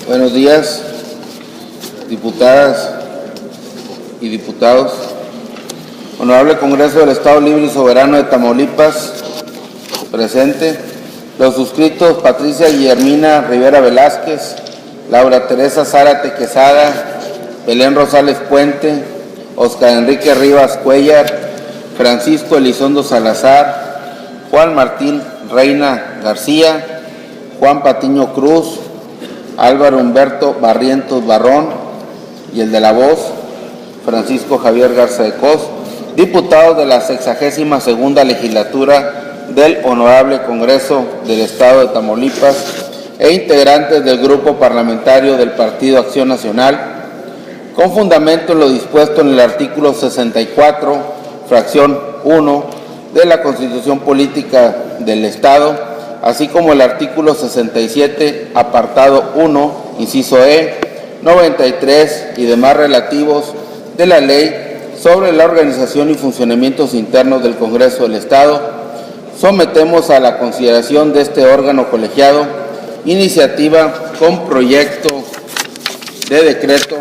Buenos días, diputadas y diputados. Honorable Congreso del Estado Libre y Soberano de Tamaulipas, presente. Los suscritos: Patricia Guillermina Rivera Velázquez, Laura Teresa Zárate Quesada, Belén Rosales Puente, Oscar Enrique Rivas Cuellar, Francisco Elizondo Salazar, Juan Martín Reina García, Juan Patiño Cruz, Álvaro Humberto Barrientos Barrón y el de la voz, Francisco Javier Garza de Cos, diputados de la 62ª legislatura del Honorable Congreso del Estado de Tamaulipas e integrantes del Grupo Parlamentario del Partido Acción Nacional, con fundamento en lo dispuesto en el artículo 64, fracción 1 de la Constitución Política del Estado, así como el artículo 67, apartado 1, inciso E, 93 y demás relativos de la Ley sobre la organización y funcionamientos internos del Congreso del Estado, sometemos a la consideración de este órgano colegiado iniciativa con proyecto de decreto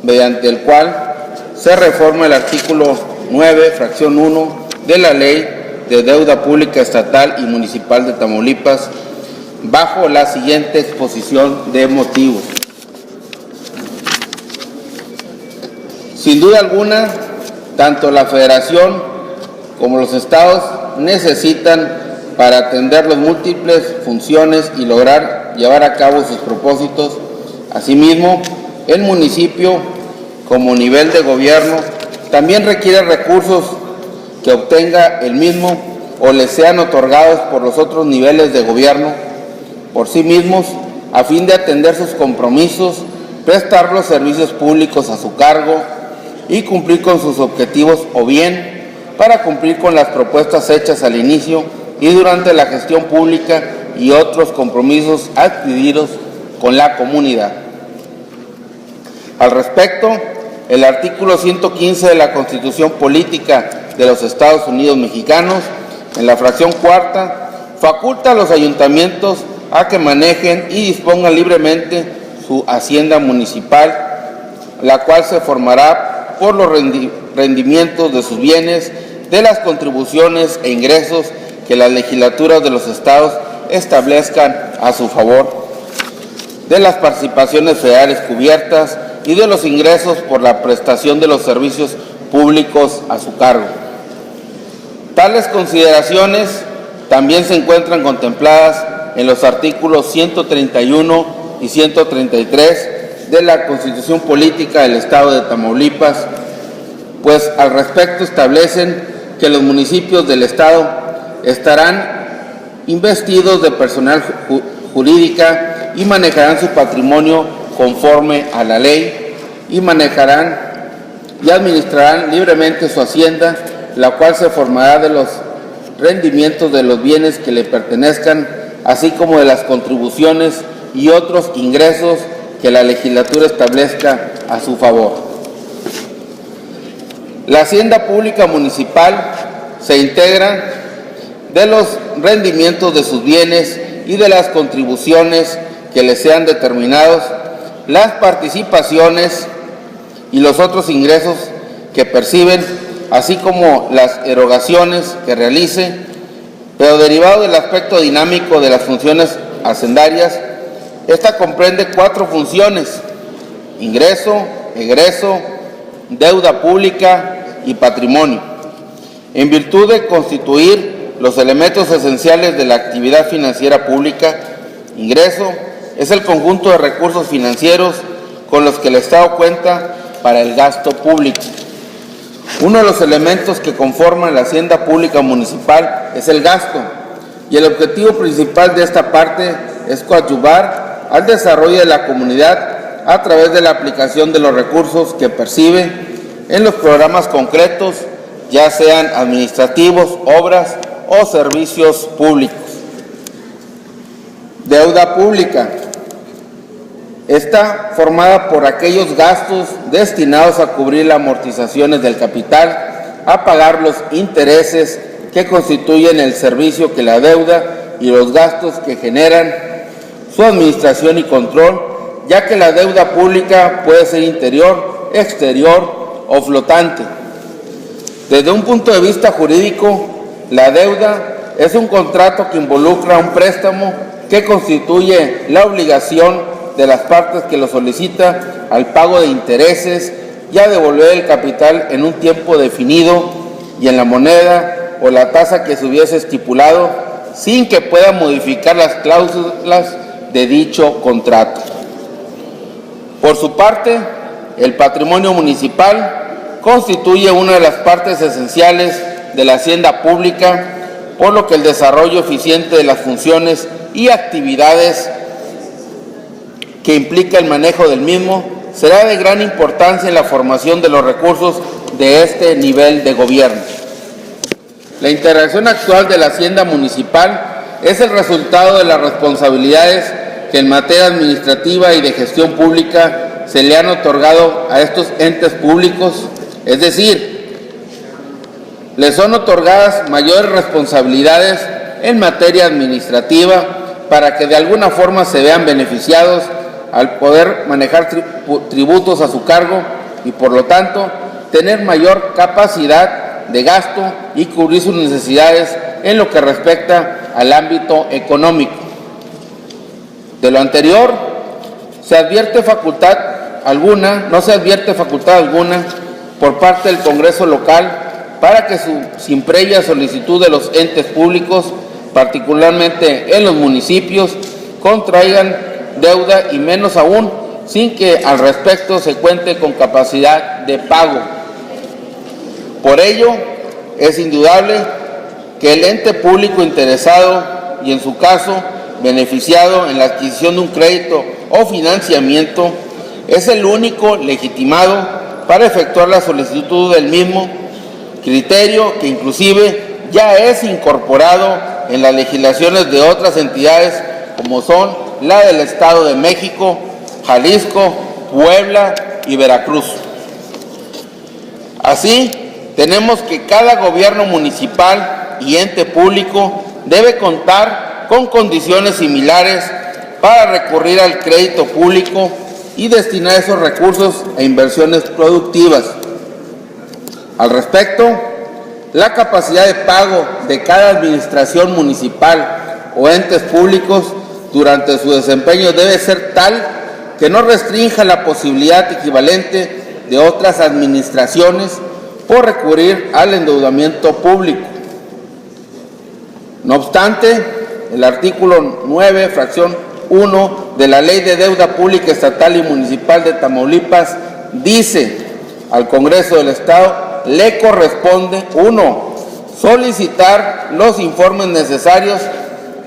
mediante el cual se reforma el artículo 9, fracción 1 de la Ley de Deuda Pública Estatal y Municipal de Tamaulipas, bajo la siguiente exposición de motivos. Sin duda alguna, tanto la Federación como los estados necesitan, para atender las múltiples funciones y lograr llevar a cabo sus propósitos. Asimismo, el municipio, como nivel de gobierno, también requiere recursos que obtenga el mismo o le sean otorgados por los otros niveles de gobierno por sí mismos, a fin de atender sus compromisos, prestar los servicios públicos a su cargo y cumplir con sus objetivos, o bien para cumplir con las propuestas hechas al inicio y durante la gestión pública y otros compromisos adquiridos con la comunidad. Al respecto, el artículo 115 de la Constitución Política de los Estados Unidos Mexicanos, en la fracción cuarta, faculta a los ayuntamientos a que manejen y dispongan libremente su hacienda municipal, la cual se formará por los rendimientos de sus bienes, de las contribuciones e ingresos que las legislaturas de los estados establezcan a su favor, de las participaciones federales cubiertas y de los ingresos por la prestación de los servicios públicos a su cargo. Tales consideraciones también se encuentran contempladas en los artículos 131 y 133 de la Constitución Política del Estado de Tamaulipas, pues al respecto establecen que los municipios del Estado estarán investidos de personal jurídica y manejarán su patrimonio conforme a la ley, y manejarán y administrarán libremente su hacienda, la cual se formará de los rendimientos de los bienes que le pertenezcan, así como de las contribuciones y otros ingresos que la legislatura establezca a su favor. La hacienda pública municipal se integra de los rendimientos de sus bienes y de las contribuciones que les sean determinados, las participaciones y los otros ingresos que perciben, así como las erogaciones que realice, pero derivado del aspecto dinámico de las funciones hacendarias. Esta comprende 4 funciones: ingreso, egreso, deuda pública y patrimonio. En virtud de constituir los elementos esenciales de la actividad financiera pública, ingreso es el conjunto de recursos financieros con los que el Estado cuenta para el gasto público. Uno de los elementos que conforman la hacienda pública municipal es el gasto, y el objetivo principal de esta parte es coadyuvar al desarrollo de la comunidad a través de la aplicación de los recursos que percibe en los programas concretos, ya sean administrativos, obras o servicios públicos. Deuda pública. Está formada por aquellos gastos destinados a cubrir las amortizaciones del capital, a pagar los intereses que constituyen el servicio que la deuda y los gastos que generan su administración y control, ya que la deuda pública puede ser interior, exterior o flotante. Desde un punto de vista jurídico, la deuda es un contrato que involucra un préstamo que constituye la obligación de las partes que lo solicita al pago de intereses y a devolver el capital en un tiempo definido y en la moneda o la tasa que se hubiese estipulado, sin que pueda modificar las cláusulas de dicho contrato. Por su parte, el patrimonio municipal constituye una de las partes esenciales de la hacienda pública, por lo que el desarrollo eficiente de las funciones y actividades que implica el manejo del mismo será de gran importancia en la formación de los recursos de este nivel de gobierno. La integración actual de la hacienda municipal es el resultado de las responsabilidades que en materia administrativa y de gestión pública se le han otorgado a estos entes públicos, es decir, les son otorgadas mayores responsabilidades en materia administrativa para que de alguna forma se vean beneficiados al poder manejar tributos a su cargo y por lo tanto tener mayor capacidad de gasto y cubrir sus necesidades en lo que respecta al ámbito económico. De lo anterior, no se advierte facultad alguna por parte del Congreso local para que sin previa solicitud de los entes públicos, particularmente en los municipios, contraigan deuda y menos aún sin que al respecto se cuente con capacidad de pago. Por ello, es indudable que el ente público interesado y en su caso beneficiado en la adquisición de un crédito o financiamiento es el único legitimado para efectuar la solicitud del mismo, criterio que inclusive ya es incorporado en las legislaciones de otras entidades como son la del Estado de México, Jalisco, Puebla y Veracruz. Así, tenemos que cada gobierno municipal y ente público debe contar con condiciones similares para recurrir al crédito público y destinar esos recursos a inversiones productivas. Al respecto, la capacidad de pago de cada administración municipal o entes públicos durante su desempeño debe ser tal que no restrinja la posibilidad equivalente de otras administraciones por recurrir al endeudamiento público. No obstante, el artículo 9, fracción 1 de la Ley de Deuda Pública Estatal y Municipal de Tamaulipas dice: al Congreso del Estado le corresponde 1. Solicitar los informes necesarios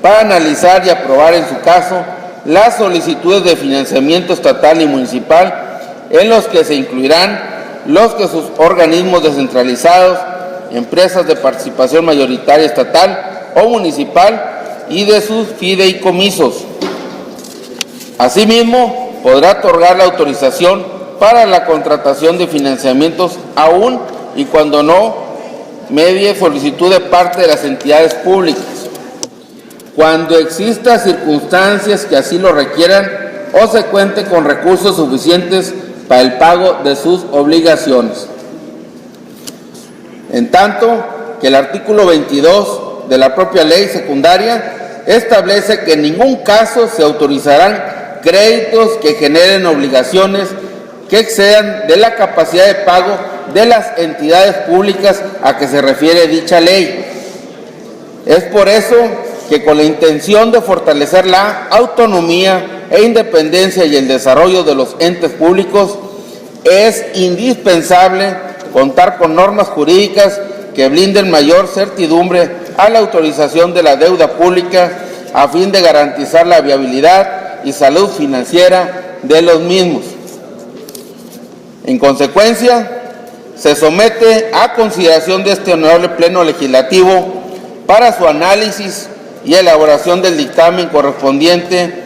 para analizar y aprobar en su caso las solicitudes de financiamiento estatal y municipal, en los que se incluirán los que sus organismos descentralizados, empresas de participación mayoritaria estatal o municipal y de sus fideicomisos. Asimismo, podrá otorgar la autorización para la contratación de financiamientos aún y cuando no medie solicitud de parte de las entidades públicas, cuando exista circunstancias que así lo requieran o se cuente con recursos suficientes para el pago de sus obligaciones. En tanto que el artículo 22 de la propia ley secundaria establece que en ningún caso se autorizarán créditos que generen obligaciones que excedan de la capacidad de pago de las entidades públicas a que se refiere dicha ley. Es por eso que con la intención de fortalecer la autonomía e independencia y el desarrollo de los entes públicos, es indispensable contar con normas jurídicas que blinden mayor certidumbre a la autorización de la deuda pública a fin de garantizar la viabilidad y salud financiera de los mismos. En consecuencia, se somete a consideración de este honorable Pleno Legislativo para su análisis y elaboración del dictamen correspondiente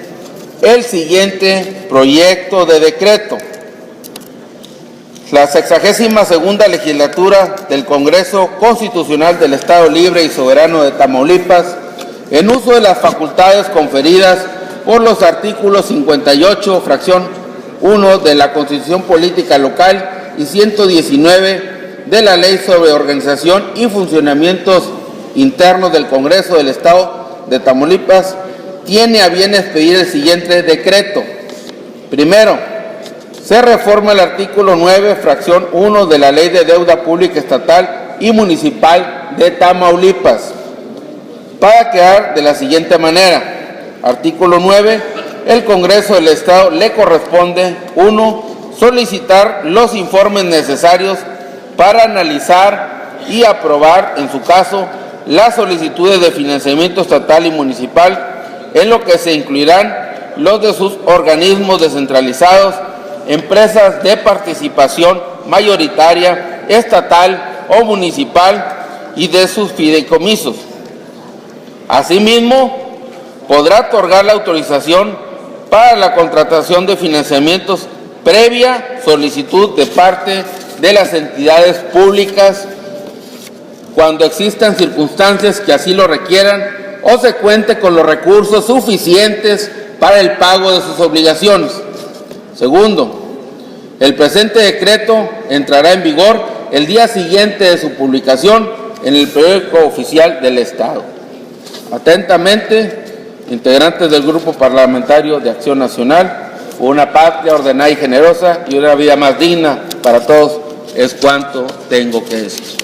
el siguiente proyecto de decreto. La 62ª legislatura del Congreso Constitucional del Estado Libre y Soberano de Tamaulipas, en uso de las facultades conferidas por los artículos 58, fracción 1 de la Constitución Política Local y 119 de la Ley sobre Organización y Funcionamientos Internos del Congreso del Estado de Tamaulipas, tiene a bien expedir el siguiente decreto. Primero, se reforma el artículo 9, fracción 1 de la Ley de Deuda Pública Estatal y Municipal de Tamaulipas, para quedar de la siguiente manera. Artículo 9. El Congreso del Estado le corresponde: 1. Solicitar los informes necesarios para analizar y aprobar, en su caso, las solicitudes de financiamiento estatal y municipal, en lo que se incluirán los de sus organismos descentralizados, empresas de participación mayoritaria, estatal o municipal y de sus fideicomisos. Asimismo, podrá otorgar la autorización para la contratación de financiamientos previa solicitud de parte de las entidades públicas cuando existan circunstancias que así lo requieran o se cuente con los recursos suficientes para el pago de sus obligaciones. Segundo, el presente decreto entrará en vigor el día siguiente de su publicación en el periódico oficial del Estado. Atentamente, integrantes del Grupo Parlamentario de Acción Nacional, una patria ordenada y generosa y una vida más digna para todos es cuanto tengo que decir.